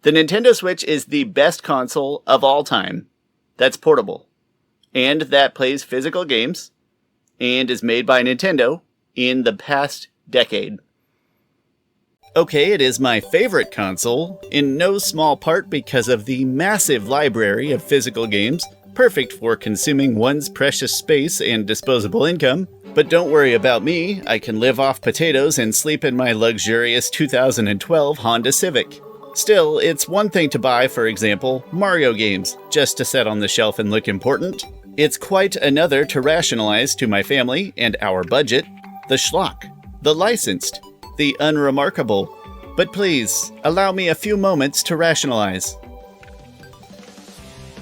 The Nintendo Switch is the best console of all time that's portable, and that plays physical games, and is made by Nintendo in the past decade. Okay, it is my favorite console, in no small part because of the massive library of physical games, perfect for consuming one's precious space and disposable income. But don't worry about me, I can live off potatoes and sleep in my luxurious 2012 Honda Civic. Still, it's one thing to buy, for example, Mario games, just to set on the shelf and look important. It's quite another to rationalize to my family and our budget, the schlock, the licensed, the unremarkable. But please, allow me a few moments to rationalize.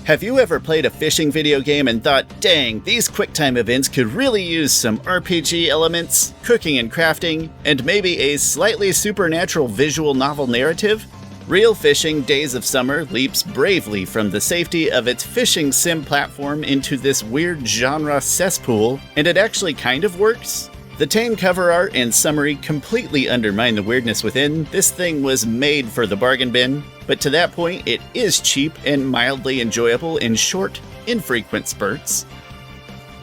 Have you ever played a fishing video game and thought, dang, these QuickTime events could really use some RPG elements, cooking and crafting, and maybe a slightly supernatural visual novel narrative? Real Fishing Days of Summer leaps bravely from the safety of its fishing sim platform into this weird genre cesspool, and it actually kind of works. The tame cover art and summary completely undermine the weirdness within. This thing was made for the bargain bin, but to that point, it is cheap and mildly enjoyable in short, infrequent spurts.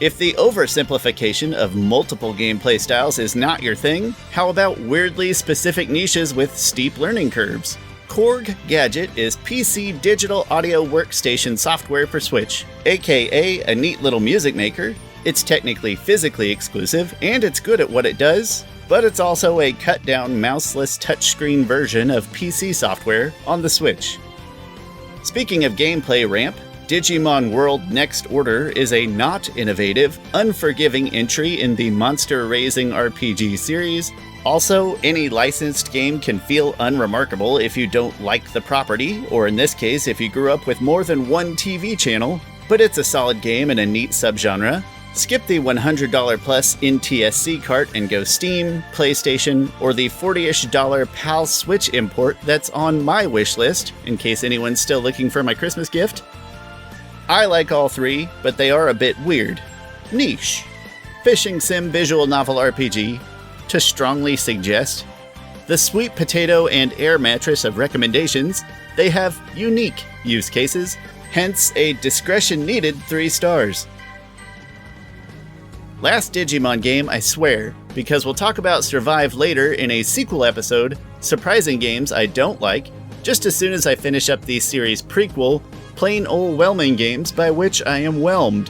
If the oversimplification of multiple gameplay styles is not your thing, how about weirdly specific niches with steep learning curves? Korg Gadget is PC digital audio workstation software for Switch, aka a neat little music maker. It's technically physically exclusive, and it's good at what it does, but it's also a cut-down mouseless touchscreen version of PC software on the Switch. Speaking of gameplay ramp, Digimon World Next Order is a not innovative, unforgiving entry in the monster-raising RPG series. Also, any licensed game can feel unremarkable if you don't like the property, or in this case, if you grew up with more than one TV channel, but it's a solid game in a neat subgenre. Skip the $100 plus NTSC cart and go Steam, PlayStation, or the $40-ish PAL Switch import that's on my wish list, in case anyone's still looking for my Christmas gift. I like all three, but they are a bit weird. Niche. Fishing sim visual novel RPG, to strongly suggest. The sweet potato and air mattress of recommendations, they have unique use cases, hence a discretion needed 3 stars. Last Digimon game, I swear, because we'll talk about Survive later in a sequel episode, surprising games I don't like, just as soon as I finish up the series prequel, plain old whelming games by which I am whelmed.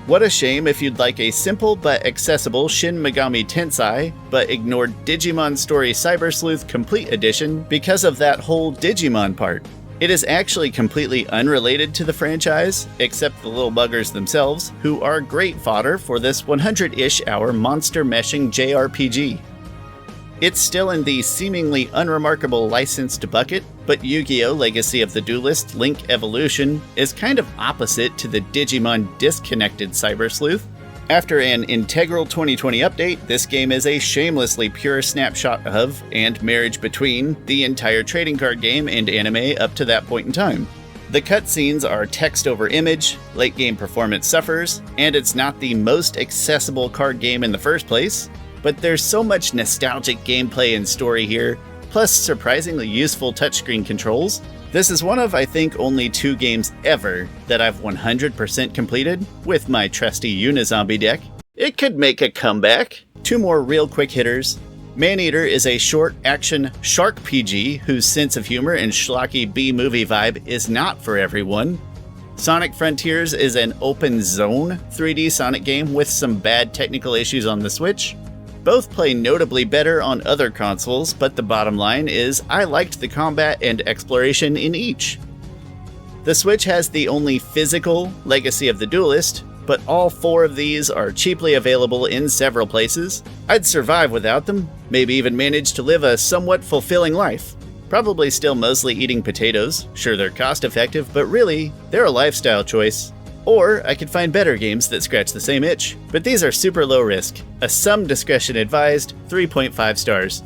What a shame if you'd like a simple but accessible Shin Megami Tensei, but ignored Digimon Story Cyber Sleuth Complete Edition because of that whole Digimon part. It is actually completely unrelated to the franchise, except the little buggers themselves, who are great fodder for this 100-ish hour monster meshing JRPG. It's still in the seemingly unremarkable licensed bucket, but Yu-Gi-Oh! Legacy of the Duelist Link Evolution is kind of opposite to the Digimon disconnected Cyber Sleuth. After an integral 2020 update, this game is a shamelessly pure snapshot of, and marriage between, the entire trading card game and anime up to that point in time. The cutscenes are text over image, late game performance suffers, and it's not the most accessible card game in the first place, but there's so much nostalgic gameplay and story here, plus surprisingly useful touchscreen controls. This is one of, I think, only 2 games ever that I've 100% completed with my trusty Unizombie deck. It could make a comeback. 2 more real quick hitters. Maneater is a short action shark PG whose sense of humor and schlocky B-movie vibe is not for everyone. Sonic Frontiers is an open zone 3D Sonic game with some bad technical issues on the Switch. Both play notably better on other consoles, but the bottom line is I liked the combat and exploration in each. The Switch has the only physical Legacy of the Duelist, but all 4 of these are cheaply available in several places. I'd survive without them, maybe even manage to live a somewhat fulfilling life. Probably still mostly eating potatoes. Sure, they're cost effective, but really, they're a lifestyle choice. Or I could find better games that scratch the same itch, but these are super low risk. A some discretion advised, 3.5 stars.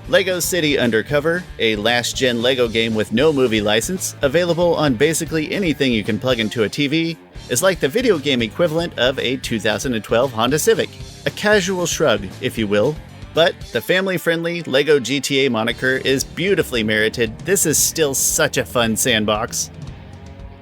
Lego City Undercover, a last-gen Lego game with no movie license, available on basically anything you can plug into a TV, is like the video game equivalent of a 2012 Honda Civic. A casual shrug, if you will. But the family-friendly LEGO GTA moniker is beautifully merited. This is still such a fun sandbox.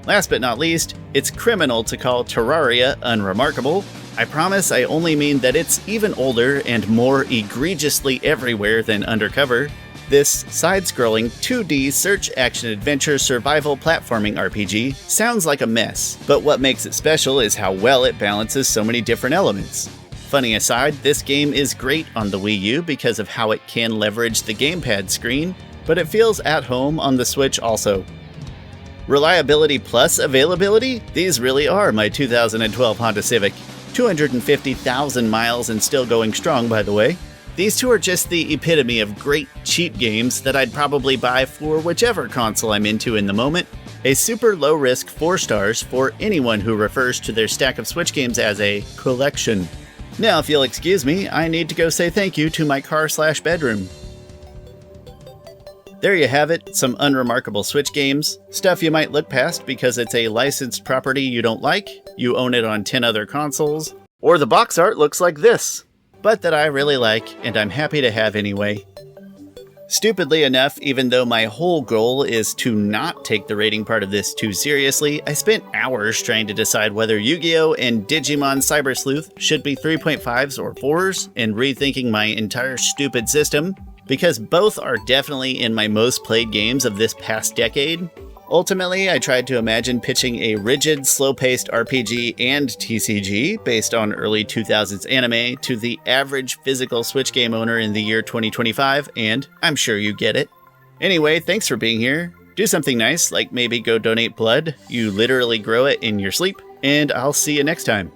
Last but not least, it's criminal to call Terraria unremarkable. I promise I only mean that it's even older and more egregiously everywhere than Undercover. This side-scrolling 2D search action adventure survival platforming RPG sounds like a mess, but what makes it special is how well it balances so many different elements. Funny aside, this game is great on the Wii U because of how it can leverage the gamepad screen, but it feels at home on the Switch also. Reliability plus availability? These really are my 2012 Honda Civic. 250,000 miles and still going strong, by the way. These two are just the epitome of great, cheap games that I'd probably buy for whichever console I'm into in the moment. A super low-risk 4 stars for anyone who refers to their stack of Switch games as a collection. Now, if you'll excuse me, I need to go say thank you to my car/bedroom. There you have it, some unremarkable Switch games. Stuff you might look past because it's a licensed property you don't like, you own it on 10 other consoles, or the box art looks like this, but that I really like and I'm happy to have anyway. Stupidly enough, even though my whole goal is to not take the rating part of this too seriously, I spent hours trying to decide whether Yu-Gi-Oh! And Digimon Cyber Sleuth should be 3.5s or 4s, and rethinking my entire stupid system, because both are definitely in my most played games of this past decade. Ultimately, I tried to imagine pitching a rigid, slow-paced RPG and TCG based on early 2000s anime to the average physical Switch game owner in the year 2025, and I'm sure you get it. Anyway, thanks for being here. Do something nice, like maybe go donate blood. You literally grow it in your sleep, and I'll see you next time.